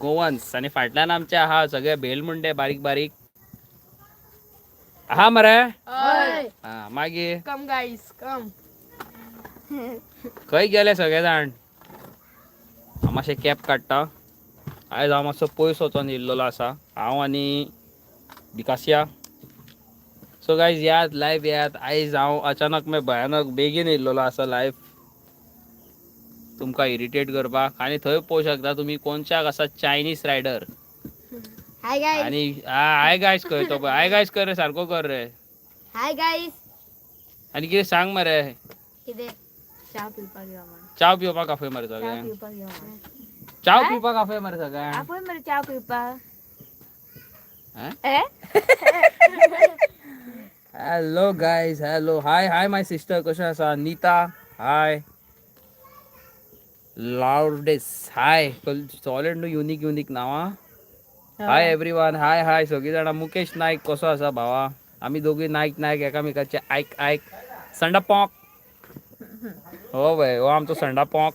Goans आणि फाटल्यान आमच्या हा सगळे भेलमुंडे बारीक बारीक हा मरे हा मागीर कम गाईस कम खंय गेले सगळे जाण मातशें कॅप काडटा आयज हांव मातसो पयस वचोन येयल्लो आसा हांव आनी विकासिया सो गायज याद लायव्ह याद आयज हांव अचानक भयानक बेगीन येयल्लो आसा लायव्ह तुमकां इरिटेट करपाक आनी थंय पळोवंक शकता तुमी कोणच्याक आसा चायनीज रायडर हाय गाईस आणि हाय गायस खंय तो पळय हाय गायस कर रे सारको कर रे हाय गाईस आनी कितें सांग मरे कितें चा पिवपाक या चाव पिवपाक आफय मरे सगळ्यांक पिवपाक या चाव पिवपाक आफय मरे सगळ्यांक आपण मरे चा पिवपाक hello guys hello hi hi my sister कशें आसा नीता हाय लावडेस हाय सॉलिड न्हू युनीक युनीक नांवां हाय एवरीवन हाय हाय सगळीं जाणां मुकेश नायक कसो आसा भावा आमी दोगूय नायक नायक एकामेकाचे आयक आयक संडा पॉक हो भाई हो आमचो संडा पॉक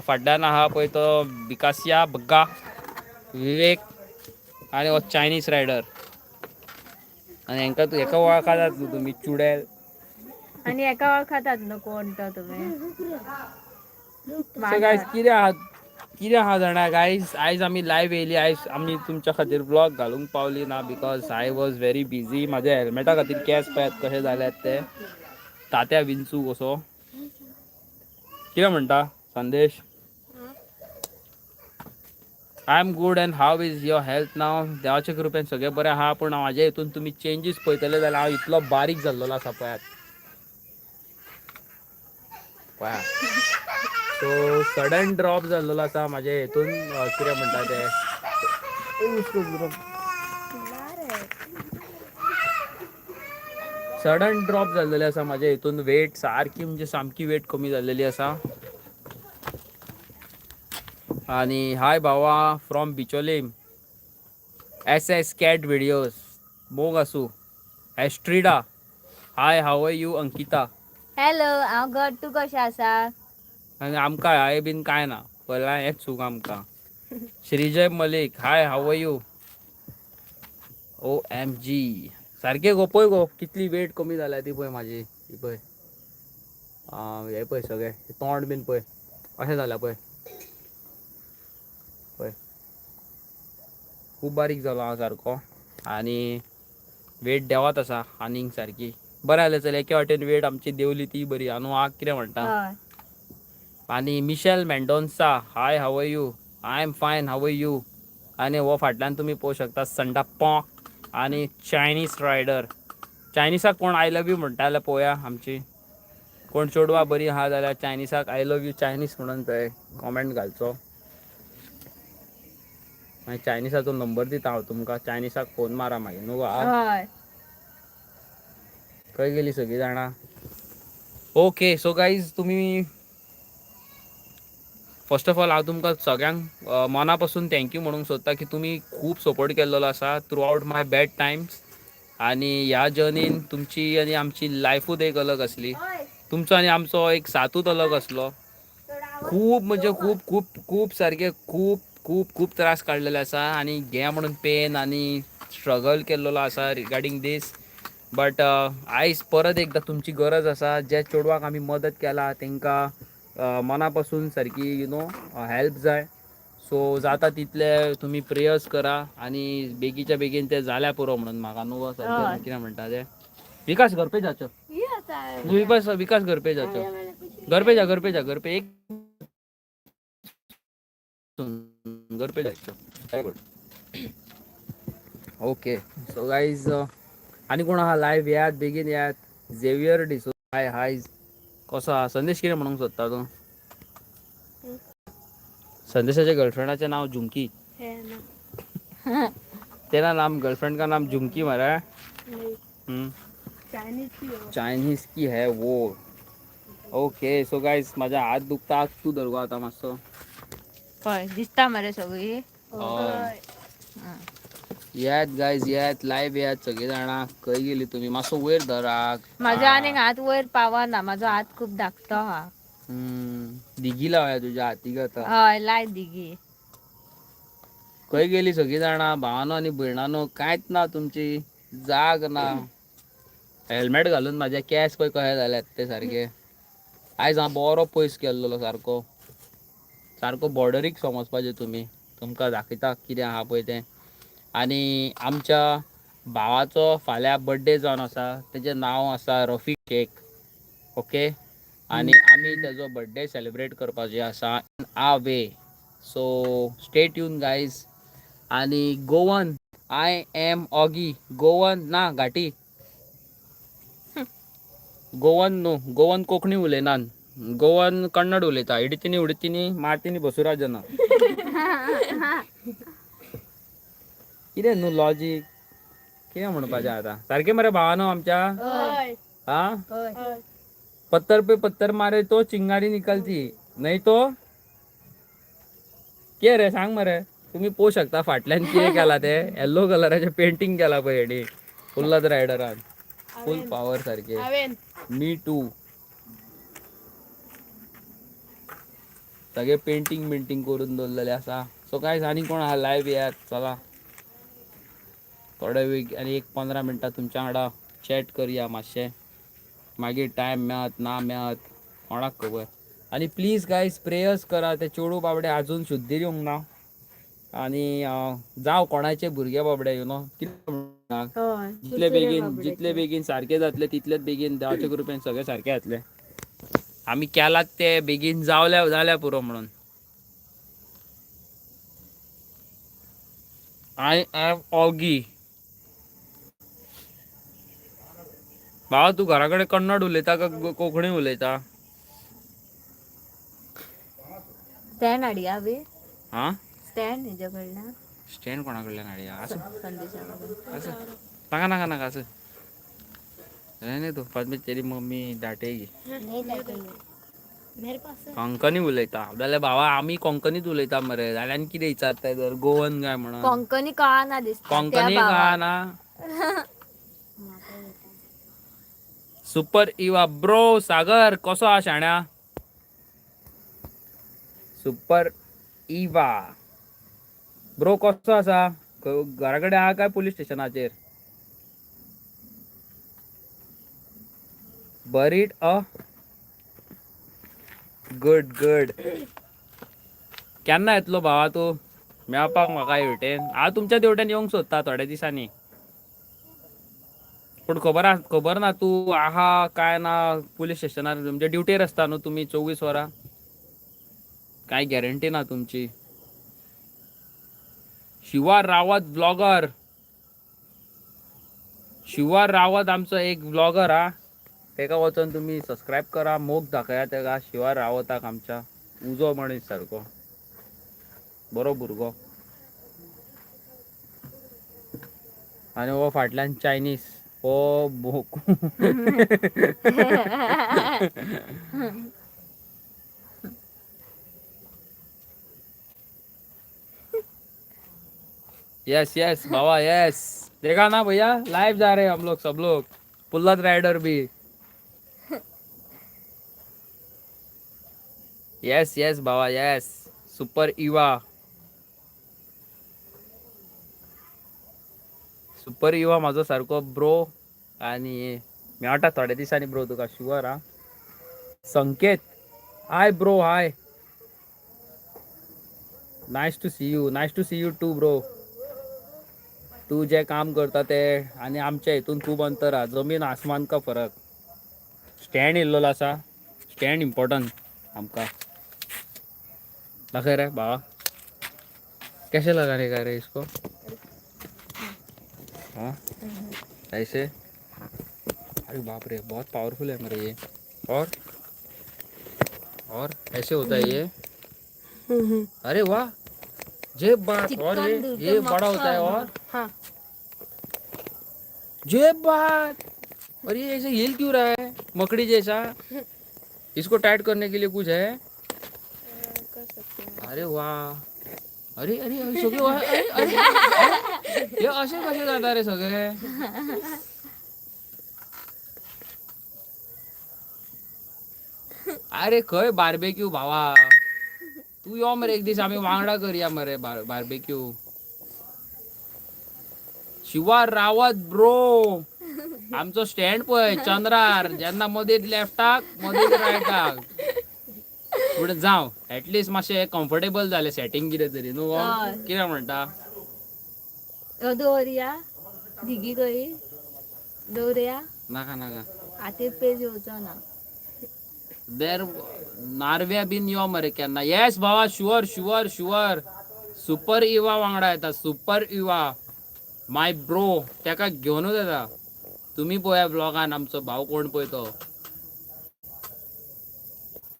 फाटल्यान आहा पळय तो विकासिया बग्गा विवेक आनी हो चायनीज रायडर आनी हेंका वळखतात न्हू तुमी चुडेल आणि एका वळखातात न्हू कोण तो तुमी सो गायज कितें आहा जाणा गायज आयज आमी लायव्ह येयली आयज आमी तुमच्या खातीर ब्लॉग घालूंक पावली ना because I was very busy म्हाज्या हेल्मेटा खातीर केंस पळयात कशे जाल्यात ते तात्या विंचू कसो कितें म्हणटा Sandesh I am good and how is your health नाव देवाचे कृपेन सगळें बरें आहा पूण म्हाज्या हितून तुमी चेंजीस पळयतले जाल्यार हांव इतलो बारीक जाल्लो आसा पळयात सो सडन ड्रॉप जाल्लो आसा म्हाज्या हितून कितें म्हणटा ते सडन ड्रॉप जाल्लेले आसा म्हाज्या हितून वेट सारकी म्हणजे सामकी वेट कमी जाल्लेली आसा आणि हाय भावा from Bicholim S S cat videos मोग आसूं Estrida hi how are you Ankita hello हांव घट तूं कशें आसा आनी आमकां हाय बीन कांय ना पयला हेंच सूख आमकां Shrijay Malik hi how are you O M G सारके गो पळय गो कितली वेट कमी जाल्या ती पळय म्हाजी ती पळय हे पळय सगळें तोंड बीन पळय अशें जाल्या पळय पळय खूब बारीक जालो हांव सारको आनी वेट देंवत आसा आनीक सारकी बरें जालें चल एके वाटेन वेट आमची देंवली ती बरी आहा न्हू आग कितें म्हणटा आनी Michelle Mendonsa hi how are you I am fine how are you आनी हो फाटल्यान तुमी पळोवंक शकता संडा पॉक आनी चायनीज रायडर चायनिसाक कोण आय लव यू म्हणटा जाल्यार पळोवया आमची कोण चेडवां बरी आहा जाल्यार चायनिसाक आय लव यू चायनीज म्हणून थंय कॉमेंट घालचो मागीर चायनिसाचो नंबर दिता हांव तुमकां चायनिसाक फोन मारा मागीर न्हू हय खंय गेलीं सगळीं जाणां ओके सो गायज तुमी फर्स्ट ऑफ ऑल हांव तुमकां सगळ्यांक मना पासून थँक्यू म्हणूंक सोदता की तुमी खूब सपोर्ट केल्लो आसा थ्रू आउट माय बॅड टायम्स आनी ह्या जर्नीन तुमची आनी आमची लायफूच एक अलग आसली तुमचो आनी आमचो एक साथूच अलग आसलो खूब म्हणजे खूब खूब खूब सारके खूब खूब खूब त्रास काडलेले आसा आनी घे म्हणून पेन आनी स्ट्रगल केल्लो आसा रिगार्डींग दीस बट आयज परत एकदां तुमची गरज आसा ज्या चेडवाक आमी मदत केला तांकां मना पासून सारकी यू नो हेल्प जाय सो जाता तितले तुमी प्रेयर्स करा आनी बेगीच्या बेगीन ते जाल्या पुरो म्हणून म्हाका न्हू सारकें कितें म्हणटा ते विकास घर पे जाचो विकास घर पे जाचो घर पे जा घर पे एक घर पे जायचो ओके सो गाईज आनी कोण आहा लायव्ह येयात बेगीन येयात झेवियर डिसो हाय हाय कसो आहा संदेश कितें म्हणूंक सोदता तूं संदेशाच्या गर्लफ्रेंडाचें नांव झुंकी तेरा नाम गर्लफ्रेंड का नाम झुमकी मरा चायनीज की है वो ओके सो गाईज म्हाजा हात दुखता तूं धर गो आतां मातसो हय दिसता मरे सगळी येयात गायज येयात लायव्ह येयात सगळीं जाणां खंय गेलीं तुमी मातसो वयर धरात म्हाजो आनीक हात वयर पावना म्हाजो हात खूब धाकटो आहा दिगी लावया तुज्या हातीक आतां हय लाय दिगी खंय गेली सगळी जाणा भावानो आणि भयणानो कांयच ना तुमची जाग ना. हेल्मेट घालून माझे केस पळय कशे जाल्यात ते सारखे. आयज हांव बरो पयस गेल्लो सारको. सारको बॉर्डरीक समजपाचे तुमी. तुमकां दाखयता कितें आहा पळय तें. आनी आमच्या भावाचो फाल्यां बड्डे जावन आसा. तेजें नांव आसा रफीक शेख. ओके. आनी आमी तेजो बड्डे सेलिब्रेट करपाचे आसा in a way. So stay tuned guys. आनी Goan I am Oggy. Goan ना घाटी. गोवन न्हू गोवन कोंकणी उलयनान. गोवन कन्नड उलयता. इडितीनी उडितीनी मारतीनी बसवराज ना. कितें न्हू लॉजीक. कितें म्हणपाचें आतां. सारकें मरे भावानो आमच्या. हा पत्तर पे पत्तर मारे तो चिंगारी निकलती नाही तो. के रे सांग मरे. तुम्ही पोवू शकता फाटल्यान कितें केला ते येल्लो कलराचे पेंटिंग केला पळय हेणी फुल्लत रायडरान. फुल पॉवर सारखे. मी टू. सगळे पेंटिंग बिंटिंग करून दवरलेले आसा. सो काय आनी कोण आहा लायव्ह येयात चला. थोडे वेळ आनी एक 15 मिनटां तुमच्या वांगडा चॅट करया मातशें. मागीर टायम मेळत ना मेळत कोणाक खबर. आनी प्लीज गायज प्रेयर्स करा. ते चेडू बाबडे आजून शुद्धीर येवंक ना. आनी जावं कोणाचे भुरगे बाबडे यू नो जितले बेगीन सारके जातले तितलेच बेगीन देवाच्या कृपेन सगळे सारके जातले. आमी केलात ते बेगीन जाल्या पुरो म्हणून. I am Oggy. भावा तू घरा कडेन कन्नड उलयता का कोंकणी उलयता. स्टँड हाडया बी. हा स्टँड हेच्या कडल्यान. स्टँड कोणा कडल्यान हाडया असं संदेशा नाका नाका नाका असं. नहीं तो बाद में तेरी मम्मी डांटेगी. कोंकणी उलयता जाल्यार भावा आमी कोंकणीच उलयता मरे. जाल्यार कितें विचारताय तर गोवन काय म्हणून. कोंकणी कळना दिसता. कोंकणी कळना. सुपर इवा ब्रो सागर कसो आहा शाण्या. सुपर इवा ब्रो कसो आसा. घरा कडेन आहा काय पुलीस स्टेशनाचेर. Buried a good good. केन्ना येतलो भावा तूं मेळपाक म्हाका हेवटेन. हांव तुमच्या तेवटेन येवंक सोदता थोड्या दिसांनी. पूण खबर ना तूं आहा काय ना पुलीस स्टेशनार. म्हणजे ड्युटेर आसता न्हू तुमी 24 वरां. कांय गॅरंटी ना तुमची. शिवा रावत ब्लॉगर. शिवा रावत आमचो एक ब्लॉगर हा. तेका वचोन तुम्ही सबस्क्राईब करा. मोग दाखया तेका शिवा रावताक आमच्या. उजो मनीस सारको बरो भुरगो. आनी हो फाटल्यान चायनीज हो भोकू. यस यस बाबा यस. देखा ना भैया लाइव जा रहे हैं हम लोग सब लोग. पुल्लत राइडर भी. यस यस बाबा yes. Super Eva. Super Eva माझो सारको ब्रो. आणि मेळटा थोड्या दिसांनी ब्रो तुका शुअर हा. Sanket hi bro hi. Nice to see you. Nice to see you too bro. तू जे काम करता ते आणि आमच्या हितून खूप अंतर हा. जमीन आसमान का फरक. स्टँड येयल्लो आसा. स्टँड इम्पॉर्टंट आमकां. दाखय रे बाबा कैसे लगा रे इसको. हाँ ऐसे. अरे बाप रे बहुत पावरफुल है मेरे ये. और ऐसे होता है ये. अरे वाह जे बात. और ये बड़ा होता है. और हाँ. जे बात. और ये ऐसे हिल क्यों रहा है मकड़ी जैसा. इसको टाइट करने के लिए कुछ है. अरे वाह. अरे अरे अरे सगळे अरे अरे हे असे कसे जाता रे सगळे. अरे खंय बार्बेक्यू भावा. तू यो मरे एक दीस आम्ही वांगडा करूया मरे बार्बेक्यू. शिवा रावत ब्रो आमचो स्टँड पळय चंद्रार जेन्ना मदींच लेफ्टाक मदींच रायटाक पुढे जाव ऍटलिस्ट मातशें कम्फर्टेबल जालें सेटिंग कितें तरी न्हू हो? हय. कितें म्हणटा दवरया दिगी खंय दवरया नाका नाका हातीर पेज येवचो ना देर नार्व्या बीन यो मरे केन्ना येस भावा sure sure sure super Eva वांगडा येता सुपर इवा माय ब्रो तेका घेवनूच येता तुम्ही पळया ब्लॉगान आमचो भाव कोण पळय तो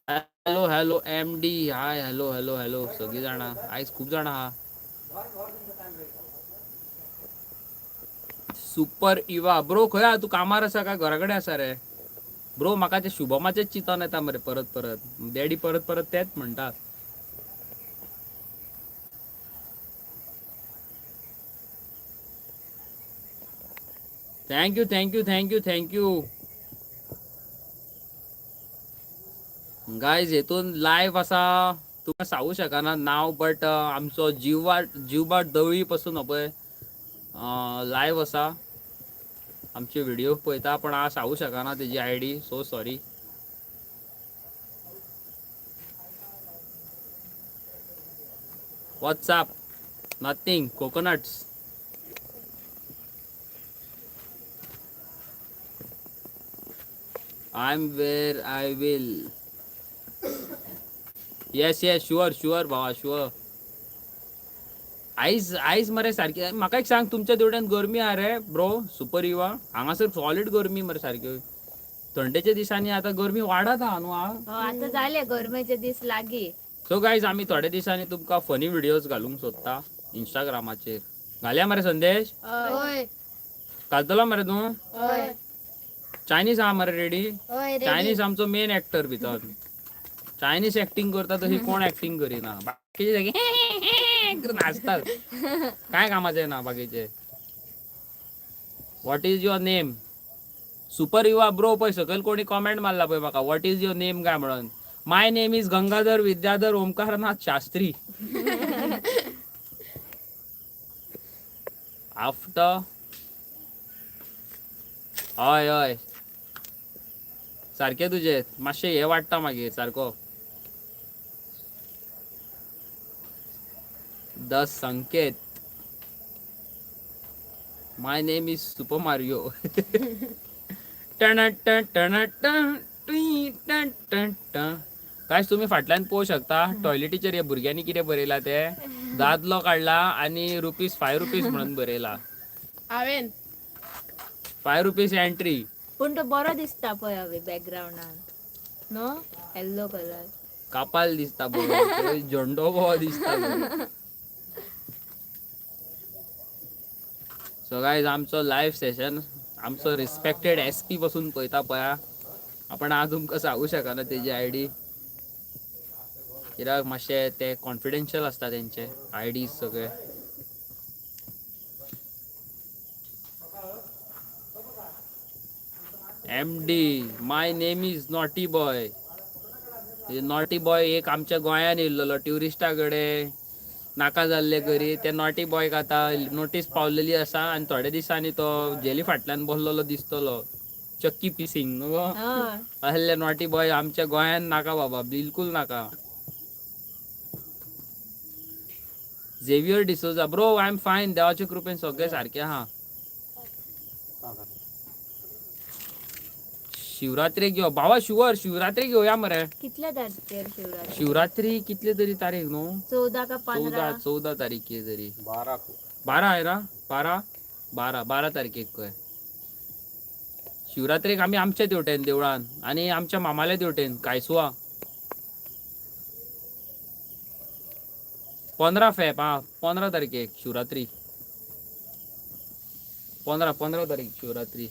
hello hello M D hi hello hello hello सगळी जाणां आयज खूब जाणां आहा सुपर इवा ब्रो खंय आहा तूं कामार आसा काय घरा कडेन आसा रे ब्रो म्हाका ते शुभमाचेच चिंतन येता मरे परत परत डॅडी परत परत तेच म्हणटात thank you thank you thank you thank you guys हेतून लाईव्ह असा तुका सांगू शकना नाव बट आमचो जीवबाट दवळी पासून हो पळय लाईव्ह असा आमचे व्हिडिओ पळयता पण हांव सांगू शकना तेजी ID so sorry WhatsApp nothing coconuts I am where I will yes yes sure sure भावा शुअर आयज आयज मरे सारकी म्हाका एक सांग तुमच्या देवड्यान गरमी आहा रे ब्रो सुपर इवा हांगासर सॉलिड गरमी मरे सारक्यो थंडेच्या दिसांनी आता गरमी वाडत आहा न्हू आता झाले गरमेचे दीस लागी सो गायज आमी थोड्या दिसांनी तुमकां फनी व्हिडिओज घालूंक सोदता इंस्टाग्रामाचेर घालया मरे संदेश हय घालतलो मरे तूं हय चायनीज आहा मरे रेडी हय चायनीज आमचो मेन एक्टर भितर चायनीज एक्टिंग करता तशी कोण एक्टिंग करिना बाकीचे सगळे करून नाचतात काय कामाचे ना बाकीचे what is your name super युवा ब्रो पळय सकयल कोणी कॉमेंट मारला पळय म्हाका व्हॉट इज युअर नेम काय म्हणून my name is Gangadhar Vidyadhar Omkarnath Shastri after हय हय सारखे तुझे मातशें हे वाडटा मागीर सारको द Sanket my name is super Mario काय तुम्ही फाटल्यान पळोवंक शकता टॉयलेटीचेर हे भुरग्यांनी कितें बरयला ते दादलो काडला आणि ₹5 म्हणून बरयला हांवेन ₹5 एंट्री पूण तो बरो दिसता पळय हांवे बॅकग्राउंडान नो येल्लो कलर कापाल दिसता बरो झेंडो कहो दिसता सो गायज आमचो लाईव्ह सेशन आमचो रिस्पेक्टेड SP पासून पळयता पळया आपण आज तुमकां सांगू शकना तेजी आयडी कित्याक मातशे ते कॉन्फिडेन्शियल असता तेंचे आयडीज सगळे MD my name is naughty boy naughty boy एक आमच्या गोंयान येयल्लो ट्युरिस्टा कडेन नाका जाल्ले करी ते नॉटी बॉयक आतां नोटीस पावलेली आसा आनी थोड्या दिसांनी तो जेली फाटल्यान बसलेलो दिसतलो चक्की पिसींग न्हू असले नॉटी बॉय आमच्या गोंयान नाका बाबा बिलकुल नाका Xavier D'Souza bro I am fine देवाचे कृपेन सगळे सारखे आहा शिवरात्री घेऊ बाबा शुअर शिवरात्री घेऊया मरे कितल्या तारखेर शिवरात्री शिवरात्री कितले तरी तारीख न्हू 14 का 15 14 तारीख तरी 12 आहे ना 12 तारखेक कय शिवरात्रेक आम्ही आमच्या देवटेन देवळान आणि आमच्या मामाल्या देवटेन कायसुआ 15 फेब 15 तारखेक शिवरात्री 15 तारीख शिवरात्री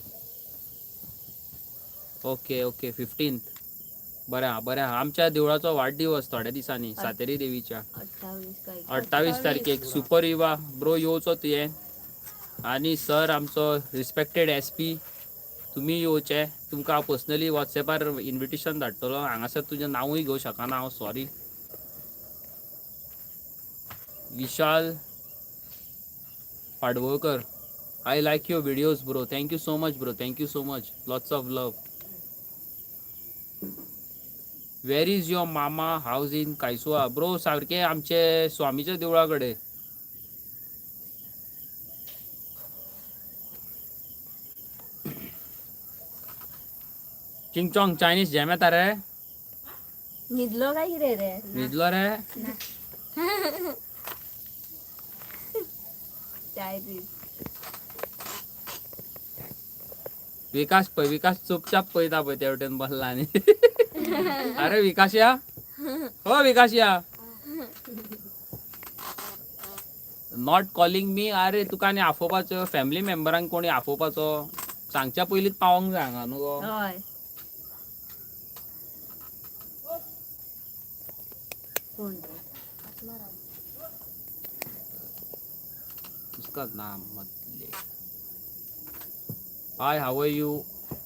ओके 15 बरें आमच्या देवळाचो वाडदिवस थोड्या दिसांनी सातेरी देवीच्या 28 तारखेक सुपर इवा ब्रो येवचो तुवें आणि सर आमचो रिस्पेक्टेड SP तुम्ही येवचे तुमकां हांव पर्सनली व्हॉट्सएपार इन्विटेशन धाडटलो हांगासर तुजें नांवूय घेवं शकना हांव sorry Vishal Padwalkar I like your videos, bro. Thank you so much, bro. Thank you so much. Lots of love. Where is your mama house in Kaisua? Bro, सारखे आमचे स्वामीच्या देवळाकडे. चिंगचोंग चायनीज जॅम येता रे? निदलो काय किरे रे न्हिदलो रे? चाय पी विकास पळय, विकास चुपचाप पळयता पळय त्या वटेन बसला आनी. अरे विकास या, हो विकास या. Not calling me. अरे तुका आनी आफोवपाचो, फॅमिली मेंबरांक कोणी आफोवपाचो सांगच्या पयलींच पावोंक जाय हांगा न्हू गो. हय कोण उसका नाम मत ले. Hi, how are you?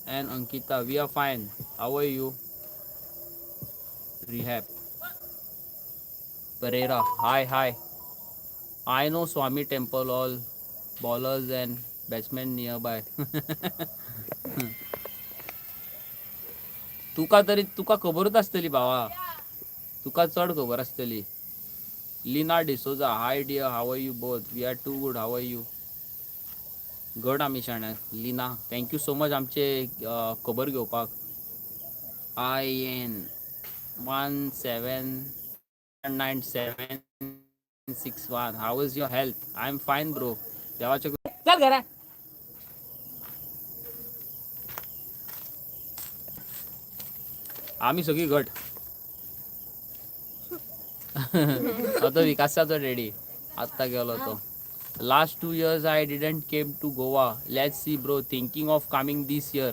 And Ankita, we are fine. How are you? Rehab. Pereira, hi. I know Swami Temple, all ballers and batsmen nearby. तुका खबरच आसतली भावा, तुका चड खबर आसतली. Lina D'Souza, hi dear, how are you both? We are too good, how are you? गड आमी शाण्या. लिना, थँक्यू सो मच आमचे खबर घेवपाक. IN 179761. How is your health? I'm fine, bro. देवाच्या चल घरा. आम्ही सगळी गट. आता विकासाचो रेडी आत्ता गेलो तो. Last 2 years I didn't came to Goa. Let's see, bro. Thinking of coming this year.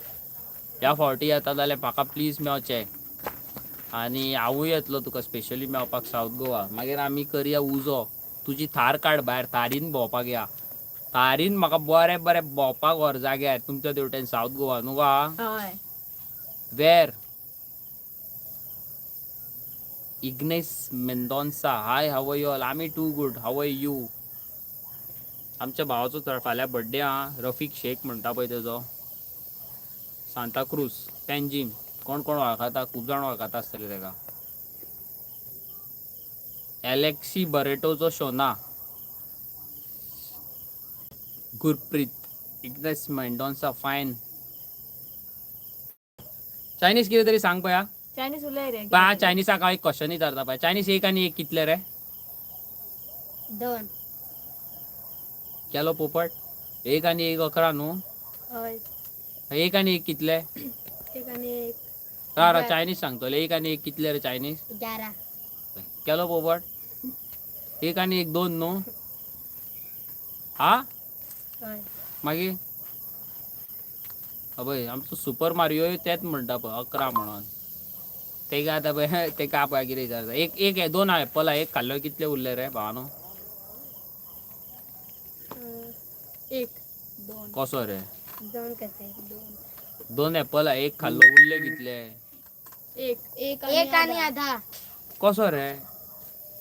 या फावटी येता जाल्यार म्हाका प्लीज मेवचें. आनी हांवूय येतलो तुका स्पेशली मेवपाक सावथ गोवा. मागीर आमी करया उजो. तुजी थार काड भायर, थारीन भोंवपाक या. थारीन म्हाका बरें बरें भोंवपाक व्हर जाग्यार तुमच्या देवटेन सावथ गोवा न्हू गो. हय वेर Ignes Mendonca, hi, how are you all? आमी too good, how are you? आमच्या भावाचो फाल्यां बड्डे हा. रफीक शेख म्हणटा पळय तेजो. सांताक्रूज, पेंजीम. कोण कोण वळखता? खूब जाण वळखता आसतले तेका. एलेक्सी बरेटोचो शोना. गुरप्रीत, इग्नेस मेंडोन्सा, फायन. चायनीज कितें तरी सांग पळया. चायनीज उलय रे. पळय चायनीसाक हांव एक क्वेश्चन विचारता पळय. चायनीज एक आनी एक कितले रे? 2 केलो पोपट. एक आनी एक 11 न्हू. हय एक आनी एक कितले? एक आनी एक रा चायनीज सांगतले. एक आनी एक कितले रे चायनीज? 11 केलो पोपट. एक आनी एक 2 न्हू. हा हय मागीर अबय आमचो सुपर मारियो तेच म्हणटा पळय 11 म्हणून. तेका आतां पळय तेका पळय कितें विचारता. एक 2 एप्पल एक खाल्लो कितले उरले रे भावानो? 1 2 कसो रे? 2 कसे 2 एप्पल एक खाल्लो उरले कितले? 1 आनी आधा. कसो रे?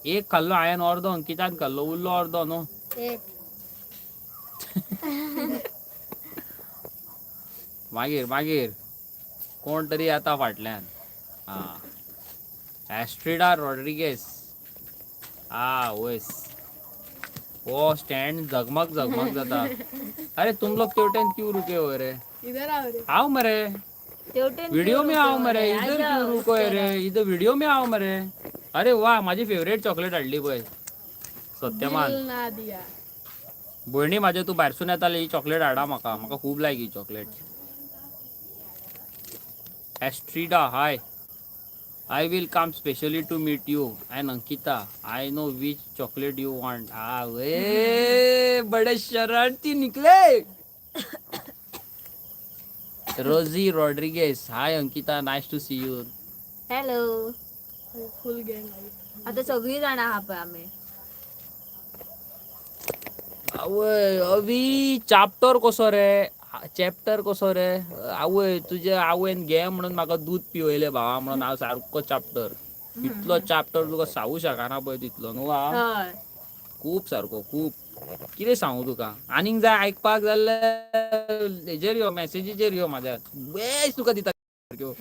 एक खाल्लो हांवें अर्दो, अंकितान खाल्लो उरलो अर्दो न्हू. 1 मागीर कोण तरी येता फाटल्यान. एस्ट्रिडा रॉड्रिगेस. वयस. ओ स्टँड झगमग जाता. अरे तुम लोग केवटेन क्यों रुके हो रे? इधर आओ रे. आओ मरे. वीडियो में आओ मरे. इधर क्यों रुको रे? इधर वीडियो में आओ मरे. अरे वाह, माझी फेवरेट चॉकलेट हाडली पळय. सत्यमान. भयणी माझ्या तू भायरसून येताली ही चॉकलेट हाडा म्हाका. म्हाका खूब लायक ही chocolate. Estrida, hi. I will come specially to meet you. And Ankita, I know which chocolate you want. वे बड़े शरारती निकले. Rosie Rodriguez, hi Ankita, nice to see you. Hello. फुल गँग आता सगळी जाणा आहा पळय आमी. आवय अवी चॅप्टर कसो रे? चॅप्टर कसो रे? आवय तुझ्या आवयन घे म्हणून म्हाका दूध पिवयले भावा म्हणून हांव सारको चॅप्टर. इतलो चॅप्टर तुका सांगू शकना पळय तितलो न्हू. हय खूप सारको खूप. कितें सांगू तुका आनीक जाय आयकपाक जाल्यार हेजेर यो मॅसेजीचेर यो म्हाज्या बेस्ट तुका दिता सारक्यो.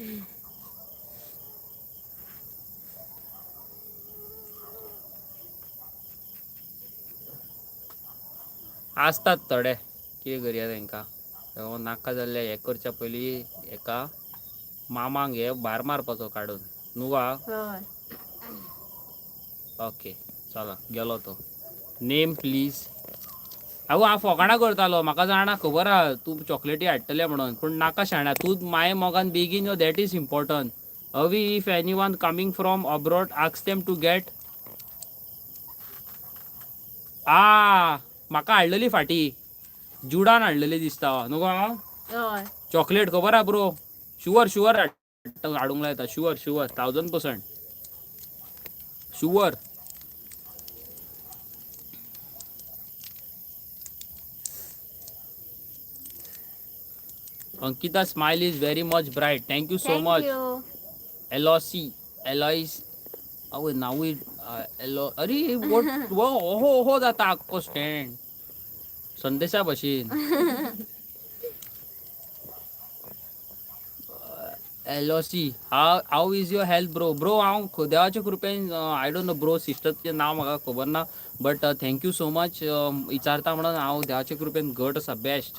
आसतात थोडे कितें करया तांकां नाका जाल्ले हें करच्या पयलीं एका मामांक हे भायर मारपाचो काडून न्हू गा. हय. ओके चला गेलो तो. Name please. आवय हांव फकाणां करतालो म्हाका जाणा खबर आहा तूं चॉकलेटी हाडटलें म्हणून पूण नाका शाण्या तूं माये मोगान बेगीन यो that is important. Avi if anyone coming from abroad ask them to get. म्हाका हाडलेली फाटी जुडान हाडलेली दिसता न्हू गो. हय. चॉकलेट खबर आहा ब्रो. शुअर हाडूंक लायता sure 1000% sure. Ankita smile is very much bright. Thank you so much. Eloise आवय नावूय अरे ओहो जाता आख्खो स्टँड संदेशा भशेन. Aloysie how is your health bro हांव देवाच्या कृपेन आय डोंट नो ब्रो सिस्टरचें नांव म्हाका खबर ना बट थँक्यू सो मच विचारता म्हणून हांव देवाच्या कृपेन घट आसा best.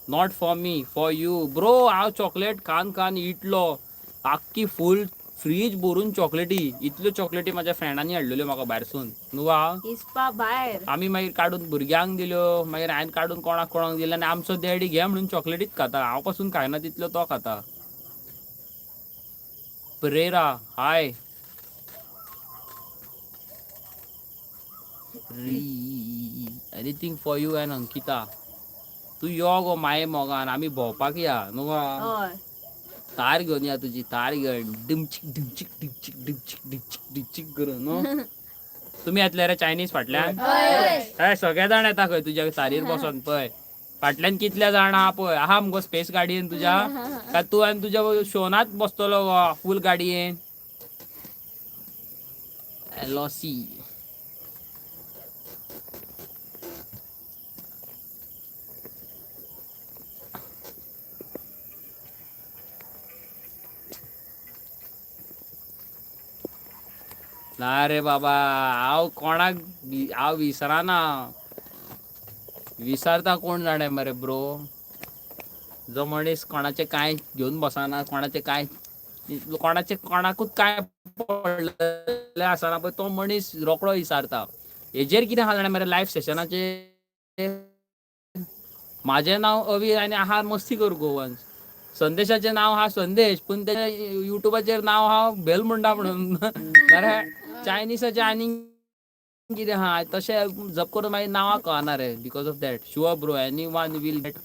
Not for me for you bro. हांव चॉकलेट खान इटलो आख्खी फूल फ्रीज भरून चॉकलेटी इतल्यो चॉकलेटी म्हाज्या फ्रेंडांनी हाडलेल्यो म्हाका भायरसून न्हू आ. इसपा भायर आमी मागीर काडून भुरग्यांक दिल्यो मागीर हांवें काडून कोणाक दिल्यो आनी आमचो डॅडी घे म्हणून चॉकलेटीच खाता. हांव पासून खायना तितल्यो तो खाता. Pereira hi. Anything for you and Ankita. तू यो गो माये मोगान आमी भोंवपाक या न्हू गो. हय. तार घेवन या तुजी तार घेवन डिमचिक डिमचिक डिमचिक डिमचिक डिमचिक डिमचिक करून न्हू. तुमी येतले रे चायनीज फाटल्यान. हय सगळे जाण येता खंय तुज्या तारीर बसोन पळय. फाटल्यान कितले जाण आहा पळय आहा मुगो स्पेस गाडयेन तुज्या काय तूं आनी तुज्या शोनात बसतलो गो फूल गाडयेन. लॉसी ना रे बाबा हांव कोणाक हांव विसराना. विसरता कोण जाणे मरे ब्रो. जो मनीस कोणाचे कांय घेवन बसना कोणाचे कोणाकूच काय पडलेले आसना पळय तो मनीस रोकडो विसारता. हेजेर कितें आहा जाणा मरे लायव्ह सेशनाचेर म्हाजें नांव अवी आनी आहा मस्ती कर गोवन्स. संदेशाचें नांव आहा संदेश पूण तेच्या युट्यूबाचेर नांव आहा बेलमुंडा म्हणून. मरे चायनीसाचें आनीक कितें आहा तशें जप करून मागीर नांवां कळना रे because of that. Sure bro anyone will get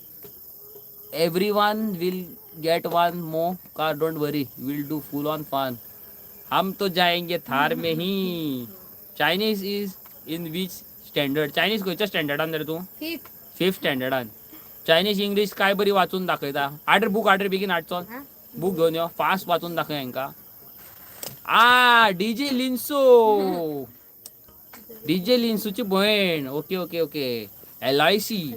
everyone will get one more car don't worry will do full on fun. हम तो जाएंगे थार में ही. Chinese is in which standard. Chinese खंयच्या स्टँडर्डान रे तूं. 5th स्टँडर्डान. चायनीज इंग्लीश काय बरी वाचून दाखयता. हाड रे बेगीन हाडचो बूक घेवन यो फास्ट वाचून दाखय हांकां. डीजे लिन्सूची भयण. Okay okay okay. LIC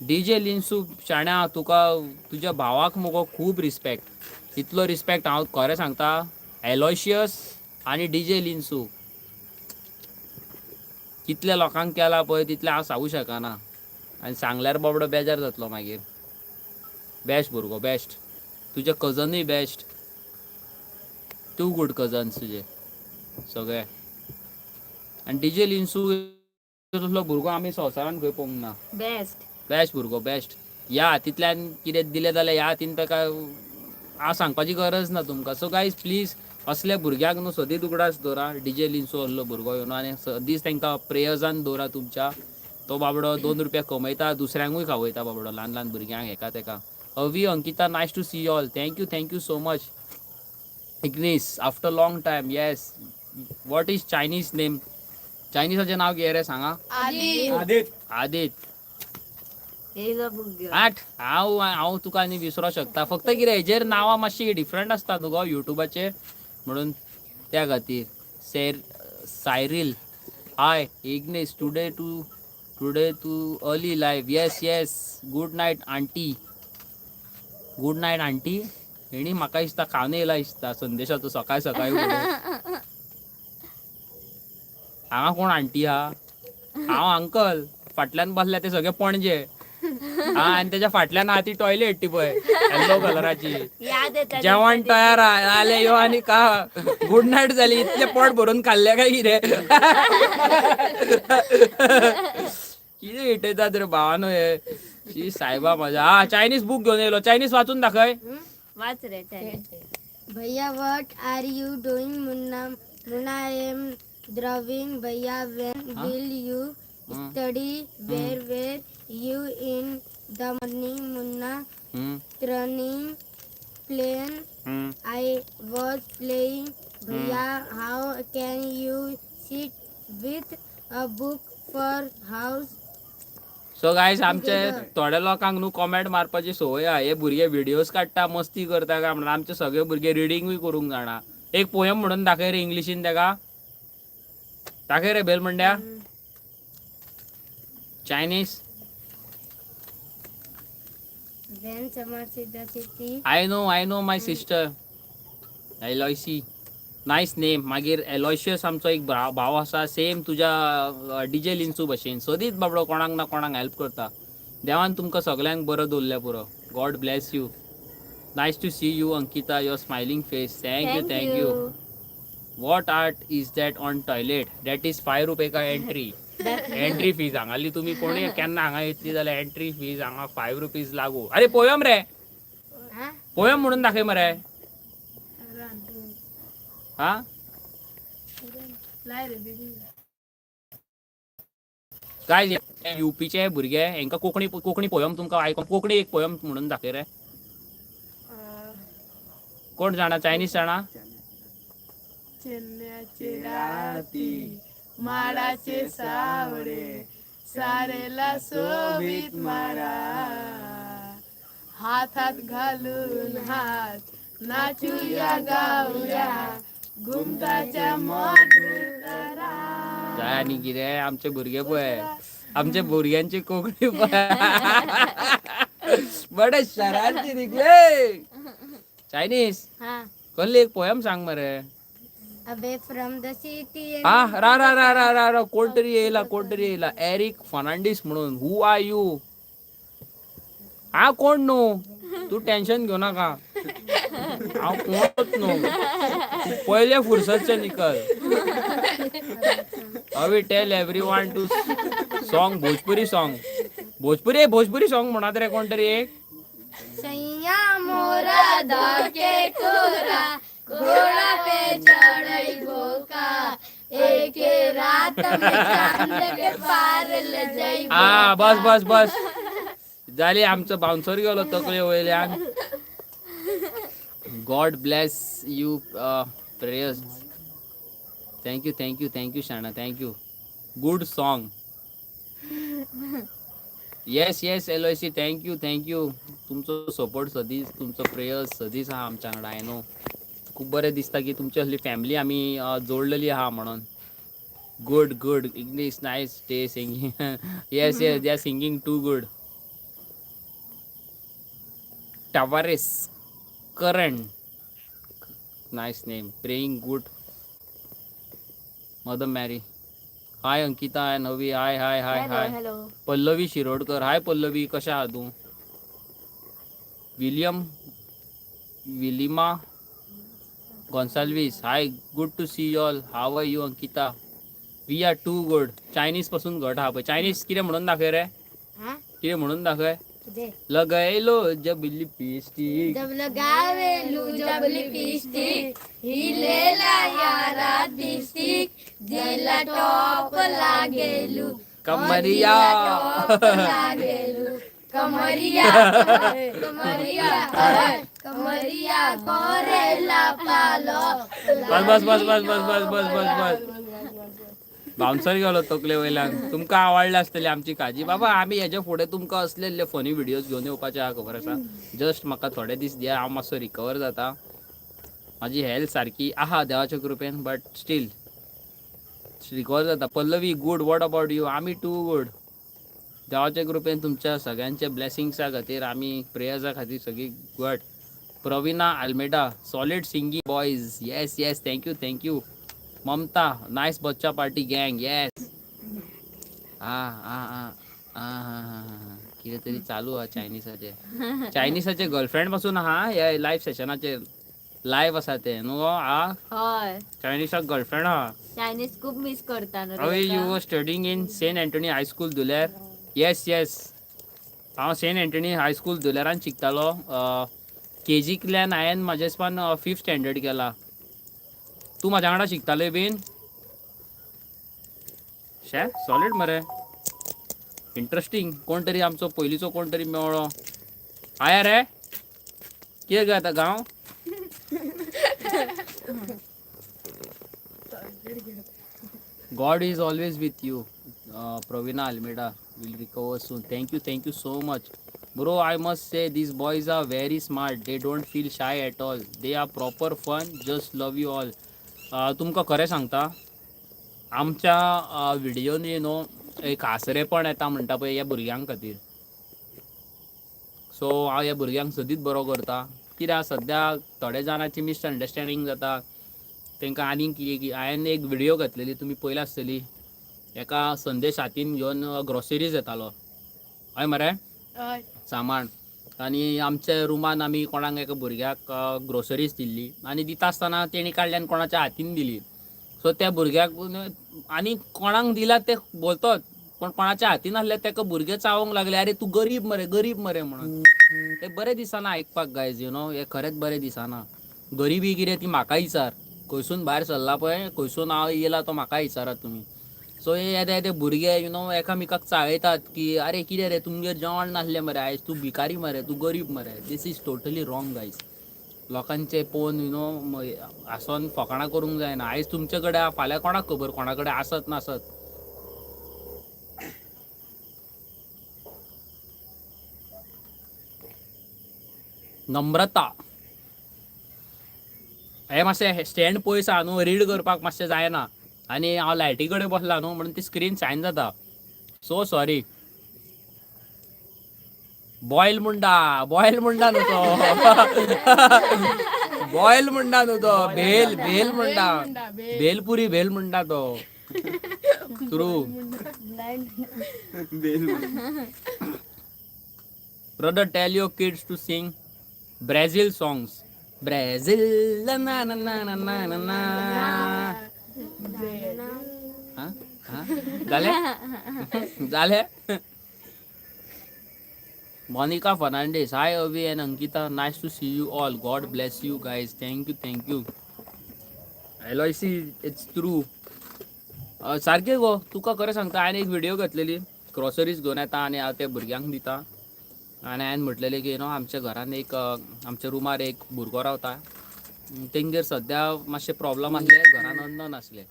DJ Linsu शाण्या तुका तुज्या भावाक मुगो खूब रिस्पेक्ट. इतलो रिस्पेक्ट हांव खरें सांगता. एलॉयशियस आनी डीजे लिन्सू कितल्या लोकांक केला पळय तितलें हांव सांगूं शकना आनी सांगल्यार बाबडो बेजार जातलो मागीर. बेस्ट भुरगो बेस्ट. तुजे कजनूय बेस्ट. टू गूड कजन्स तुजे सगळे. आनी डीजे लिन्सू तसलो भुरगो आमी संवसारान खंय पळोवंक ना. बेस्ट भुरगो बेस्ट. या तितल्यान कितें दिलें जाल्यार ह्या हातीन ताका हांव सांगपाची गरज ना तुमकां. सो गायज प्लीज असल्या भुरग्याक न्हू सदींच उगडास दवरा. डीजे लिन्सू असलो भुरगो येवन आनी सदींच तांकां प्रेयर्सान दवरा तुमच्या. तो बाबडो 2 रुपया कमयता दुसऱ्यांकूय खावयता बाबडो ल्हान भुरग्यांक हेका तेका. Avi Ankita nice to see you all. Thank you so much. Ignis after long time yes. What is Chinese name. चायनीसाचें नांव कितें रे सांगा. आदित. हांव तुका आनी विसरो शकता फक्त कितें हेजेर नांवां मातशी डिफरंट आसता न्हू गो युट्यूबाचेर म्हणून त्या खातीर. Cyril. Hi, Ignis. Today to early live. Yes. Good night, auntie. Good night, auntie. हेणी म्हाका दिसता खावन येयला दिसता संदेशाचो सकाळी सकाळी फुडें. हांगा कोण आंटी हा? हांव अंकल. फाटल्यान बसल्या ते सगळे पणजे. हा आणि त्याच्या फाटल्यान हा ती टॉयलेट ती पळय येल्लो कलराची. याद येता जेवण तयार आले यो आणि का गुड नाईट झाली इतले पोट भरून खाल्ले काय किरे. किती हिटयतात रे भावानो हे. शी सायबा माझ्या. हा चायनीज बुक घेऊन येलो. चायनीज वाचून दाखय. वाच रे भैया what are you doing Munna Munna I am drawing भैया when will you study where you in the morning Munna turning plane I was playing भैया how can you sit with a book for house. So guys आमचे थोड्या लोकांक न्हू comment मारपाची सवय आहा. हे भुरगे व्हिडिओज काडटा मस्ती करता काय म्हणून आमचे सगळे भुरगे रिडींग बी करूंक जाणा. एक पोयम म्हणून दाखय रे इंग्लिशीन तेका. दाखय रे बेल म्हणड्या. Chinese. When summer in the city I know my sister Aloysie. Nice name. मागीर एलॉयशियस आमचो एक भाव आसा सेम तुझ्या डीजे लिंचू भशेन. सदीच बाबडो कोणाक ना कोणाक हेल्प करता. देवान तुमकां सगल्यांक बरो दवरल्या पुरो. God bless you. Nice to see you Ankita your smiling face. Thank you. What art is that on toilet. That is 5 रुपये का एंट्री. एंट्री फीज हांगाली तुमी कोणी केन्ना हांगा येतली जाल्यार एंट्री फीज हांगा 5 रुपीज लागू. अरे पोयम रे. पोयम म्हणून दाखय मरे. हा काय युपीचे भुरगे हेंका कोंकणी पोयम तुमकां आयकून कोंकणी एक पोयम म्हणून दाखय रे. कोण जाणा चायनीज जाणा. चेन्नैचे राती माडाचे सावळे सारेला सोबीत माडा हातात घालून हात नाचूया गाऊया घुमताच्या मधुरा. जाय आनी कितें आमचे भुरगे पळय आमच्या भुरग्यांची कोंकणी पळय बडे शरारती निघले. चायनीज हा कसली एक पोयम सांग मरे. away from the city हा रा कोण तरी येयला एरिक फर्नांडीस म्हणून. Who are you. हा कोण न्हू तू टेन्शन घेऊ नका. हांव कोणच न्हू पयले फुरसतचे निकल. हावी tell everyone to song Bhojpuri song म्हणत रे कोण तरी एक. सैया मोरा धाके कोरा घोड़ा पे चढ़ई बोका एक रात में चांद के पार ले जाई. हा बस झाली. आमचं बाउन्सर गेलो तकले वयल्यान. God bless you prayers. Thank you शाणा. Thank you. Good song. Yes Aloysie. Thank you. तुमचो सपोर्ट सदीच तुमचो प्रेयर्स सदीच आहा आमच्या वांगडा. आय नो खूप बरें दिसता की तुमची असली फॅमिली आमी जोडलेली आहा म्हणून. Good English nice day singing. Yes they are singing too good. Tavares Karan. Nice name. Praying good. Mother Mary. Hi Ankita and Navi. Hi. Hello. Pallavi Shirodkar. Hi Pallavi कशा आहात तू. Wilma Gonsalves. Hi good to see you all. How are you Ankita. We are too good. Chinese पासून घट हा पळय. Chinese कितें म्हणून दाखय रे. कितें म्हणून दाखय. लगायलो जब लिपस्टिक जब लगावे लू जब लिपस्टिक हिलेला यारा डिस्टिक दिला टॉप लागेलू कमरिया लागेलू कमरिया कोरेला पालो. बस बाउन्सर गेलो तकले वयल्यान. तुमकां आवडले आसतली आमची काळजी बाबा. आमी हेजे फुडें तुमकां असले फनी व्हिडिओज घेवन येवपाचे आहा खबर आसा. जस्ट म्हाका थोडे दीस दिया हांव मातसो रिकवर जाता. म्हाजी हेल्थ सारकी आहा देवाच्या कृपेन बट स्टील रिकॉर्ड जाता. Pallavi good, what about you? आम्ही टू गुड. देवाच्या कृपेन तुमच्या सगळ्यांच्या ब्लेसिंग्सा खातीर आम्ही प्रेयर्सा खातीर सगळी good. Praveena Almeida solid singing boys. Yes yes, thank you. Mamta nice बच्चा पार्टी गँग. येस. हा हा हा हा हा हा कितें तरी चालू हा चायनीसाचे गर्लफ्रेंड पासून हा या लाईव्ह सेशनाचे लाईव्ह आसा ते न्हू. हा हय चायनीसाक गर्लफ्रेंड हा. चायनीज खूप मिस करता न्हू अवे रे यू ताका. Were studying in saint Antony high school Duler. Yes yes, हांव सेंट अँटनी हायस्कूल दुलेरान शिकतालो. KG-तल्यान हांवें म्हाजे हिसपान 5th स्टँडर्ड केला. तूं म्हाज्या वांगडा शिकताले बीन? शे सॉलिड मरे, इंटरेस्टिंग. कोण तरी आमचो पयलींचो कोण तरी मेवळो. आया रे कितें गे आतां गांव? God is always with you. Pravina Almeida will recover soon. Thank you so much. Bro, I must say these boys are very smart. They don't feel shy at all. They are proper fun. Just love you all. तुमकां खरें सांगता, आमच्या व्हिडिओनी न्हू एक हासरेपण येता म्हणटा पळय ह्या भुरग्यां खातीर. सो हांव ह्या भुरग्यांक सदींच बरो करता. कित्याक सद्या थोड्या जाणांची मिसअंडरस्टँडींग जाता. तांकां आनीक कितें हांवें एक व्हिडिओ घातलेली, तुमी पळयला आसतली. एका संदेश हातीन घेवन ग्रॉसरीज येतालो. हय मरे हय सामान. आनी आमच्या रुमान आमी कोणाक एका भुरग्याक ग्रोसरीज दिल्ली आनी दिता आसतना तेणी काडल्यान कोणाच्या हातीन दिली. सो त्या भुरग्याक आनी कोणाक दिला ते बोलतोच, पण कोणाच्या हातीन आसले ताका भुरगे चावोंक लागले, अरे तूं गरीब मरे म्हणून. ते बरें दिसना आयकपाक गायज, यू नो, हे खरेंच बरें दिसना. गरिबी कितें ती म्हाका विचार. खंयसून भायर सरला पळय, खंयसून हांव येयला तो म्हाका विचारात तुमी. सो हे येदे भुरगे यू नो एकामेकाक चाळयतात की अरे कितें रे तुमगेर जेवण नासलें मरे आयज, तूं भिकारी मरे, तूं गरीब मरे. This is totally wrong guys. लोकांचे पळोवन यू नो हांसोन फकाणां करूंक जायना. आयज तुमचे कडेन फाल्यां कोणाक खबर कोणा कडेन आसत नासत. नम्रता, हे मातशें स्टँड पयस आहा न्हू, रीड करपाक मातशें जायना. आनी हांव लायटी कडेन बसला न्हू म्हणून ती स्क्रीन शायन जाता. So sorry. बॉयल मुंडा न्हू तो. बॉयल मुंडा न्हू तो, भेल मुंडा. भेलपुरी भेल मुंडा तो. True. Brother tell your kids to sing Brazil songs. Brazil ना ना ना ना ना ना ना. झाले. Monica Fernandes, hi Avi and Ankita, nice to see you all. God bless you guys. Thank you. Aloysie, it's true. सारकें गो, तुका खरें सांगता, हांवें एक व्हिडिओ घातलेली, ग्रॉसरीज घेवन येता आनी हांव त्या भुरग्यांक दिता. आनी हांवें म्हटलेलें की नो आमच्या घरान एक आमच्या रुमार एक भुरगो रावता. तेंगेर सद्या मातशे प्रॉब्लम आसले, घरान अन्न नासलें.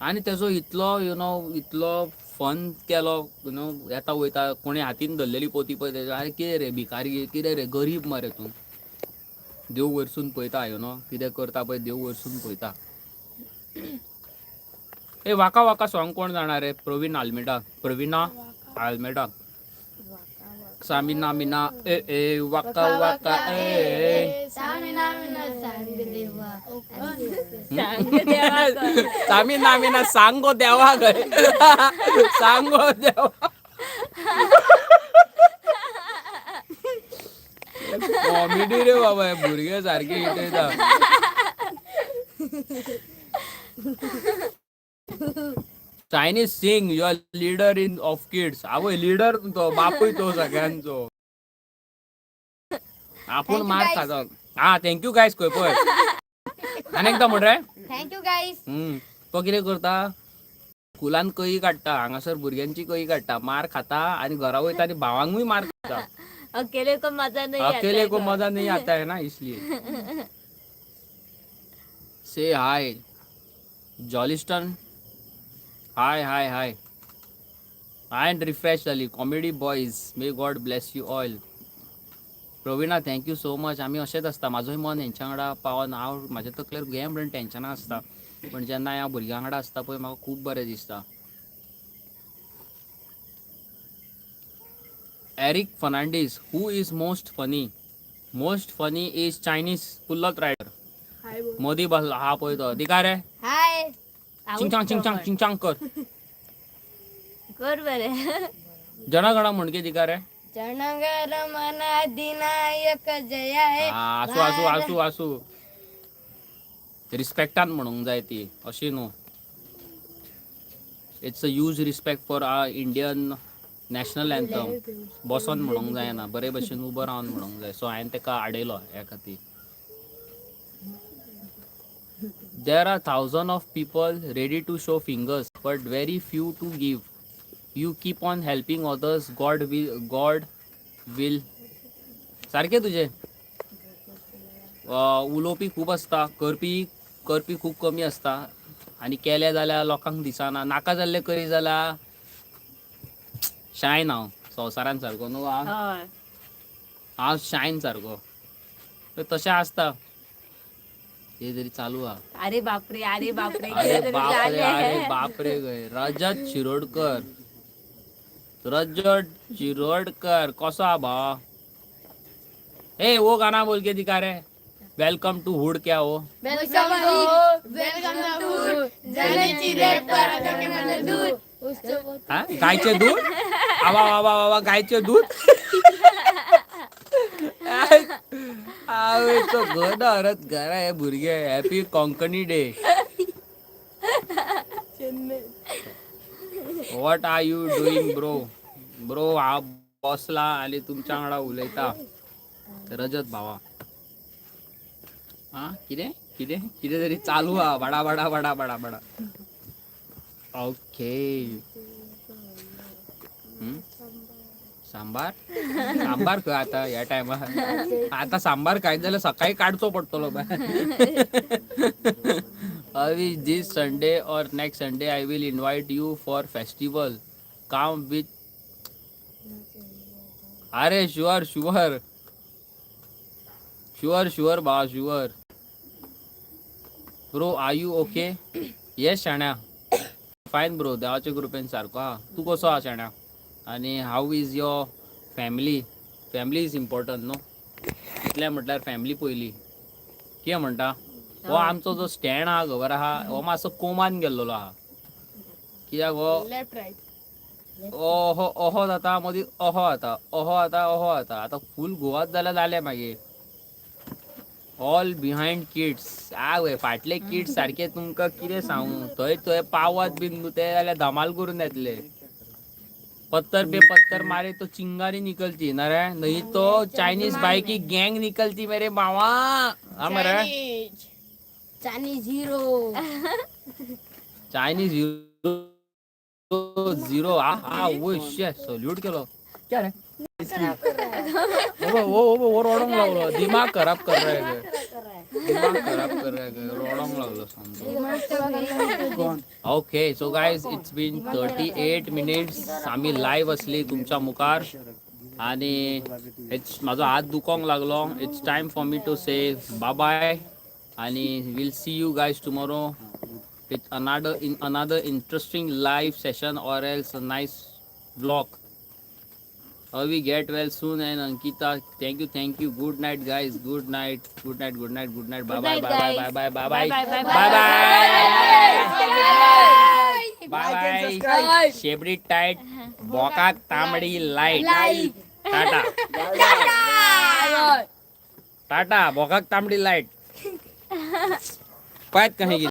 आनी तेजो इतलो फन केलो, यू नो, येता वयता कोणी हातीन धरलेली पोती पळय तेजो, अरे कितें रे भिकारी, कितें रे गरीब मरे तूं. देव वयरसून पळयता, यू नो, कितें करता पळय देव वयरसून पळयता. ए वाका वाका सॉंग कोण जाणा रे? प्रवीणा आल्मेडा. सामिना मिना ए ए वाका वाका ए. सामिना सांग देवा. सामिना मिना सांगो देवा गय. सांगो देवा. कॉमेडी रे बाबा, भुरगे सारखे हिटयता. Chinese sing your leader in of kids. आवय लीडर तो, बापूय तो सगळ्यांचो. आपण मार खातात. हा थँक्यू गायज. खंय पळय आनी एकदां म्हण रे. Thank you guys. तो कितें करता, स्कुलान कई काडटा, हांगासर भुरग्यांची कई काडटा, मार खाता आनी घरा वयता आनी भावांकूय मार खाता. अकेले को मजा नहीं आता अकेले है को तो. मजा नहीं आता है ना, इसलिए. Say hi Jolliston. Hi and refresh जाली. Comedy boys, may God bless you all. Praveena thank you so much. आमी अशेंच आसता, म्हाजोय मन हेंच्या वांगडा पावन हांव म्हाज्या तकलेर घे म्हणून टेंशनां आसता. पण जेन्ना ह्या भुरग्यां वांगडा आसता पळय म्हाका खूब बरें दिसता. Eric Fernandes, who is most funny? Most funny is Chinese कुल्लत रायडर. हाय बोल. मोदी बसला हा पळय तो दिका रे हाय चिंचांग चिंचांग चिंचांग कर कर बरे. जनगणा म्हणके दिका रे. जनगण मन अधिनायक जय हे. आसू आसू आसू आसू रिस्पेक्टान म्हणूंक जाय ती अशी न्हू. It's a huge respect for our Indian national anthem. बसोन म्हणूंक जायना, बरे भशेन उबो रावन म्हणूंक जाय. सो हांवें तेका आडयलो ह्या खातीर. There are thousands of people ready to show fingers, but very few to give. You keep on helping others. God will. सारखे तुझे उलोवपी खूब आसता, करपी खूब कमी आसता. आनी केले जाल्यार लोकांक दिसना. नाका जाल्ले करी जाल्यार शायन हांव संवसारान सारको न्हू. हय. हांव शायन सारको. तर तशें आसता. हे तरी चालू हा. अरे बापरे अरे बापरे अरे बापरे अरे बापरे गय. रजत शिरोडकर कसो हा भाव? ए वो गाना बोल के दिखा रे. वेलकम टू हुड क्या हो? वेलकम टू जाण्याची रेट परत मला दूर. हा? गायचे दूध? आवा आवा आवा गायचे दूध? तो घर हरत घरा हे भुरगे. Happy Konkani day. What are you doing bro हा बसला आणि तुमच्या वांगडा उलयता. रजत भावा हा कितें तरी चालू हा. बडा बडा बडा बडा बडा. ओके. सांबार खंय आता ह्या टायमार? आता सांबार खायत जाल्यार सकाळी काडचो पडटलो बाय. दिस संडे और next Sunday I will invite you for festival. Come with. अरे शुअर बा sure. Bro are you okay? Yes शाण्या फायन ब्रो. देवाच्या कृपेन सारको हा. तू कसो हा शाण्या? आणि how is your family? Family is important न्हू. इतलें म्हटल्यार फॅमिली पयली. कितें म्हणटा? हो आमचो जो स्टँड आहा खबर आहा हो मातसो कोमान गेल्लो आहा. कित्याक हो लेफ्ट राईट. ओहो जाता मदीं ओहो जाता. आतां फूल गोवाच जाल्यार जालें मागीर. All behind kids. आवय फाटले किड्स सारखे तुमकां कितें सांगू. थंय पावत बीन ते जाल्यार धमाल करून येतले. पत्थर पे पत्थर मारे तो चिंगारी निकलती ना रे. नहीं तो चाइनीज भाई की गैंग निकलती मेरे बाबा. हाँ मेरे चायनीज हिरो. चाइनीज जीरो. हाँ वो सल्यूट केलो. क्या रे वो रोडोंग लागलो. दिमाग खराब कर रहा है. रोडोंग लागलो समजो. Okay so guys it's been 38 minutes आम्ही लाईव्ह असली तुमच्या मुखार. आणि माझा हात दुखोंक लागलो. It's time for me to say bye bye. आणि will see you guys tomorrow with another interesting live session or else a nice vlog. We get well soon. And Ankita, thank you. Good night guys. Good night. Bye bye. Shebri tight. Bokak tamdi light. Tata. Bokak tamdi light. पायत कहीं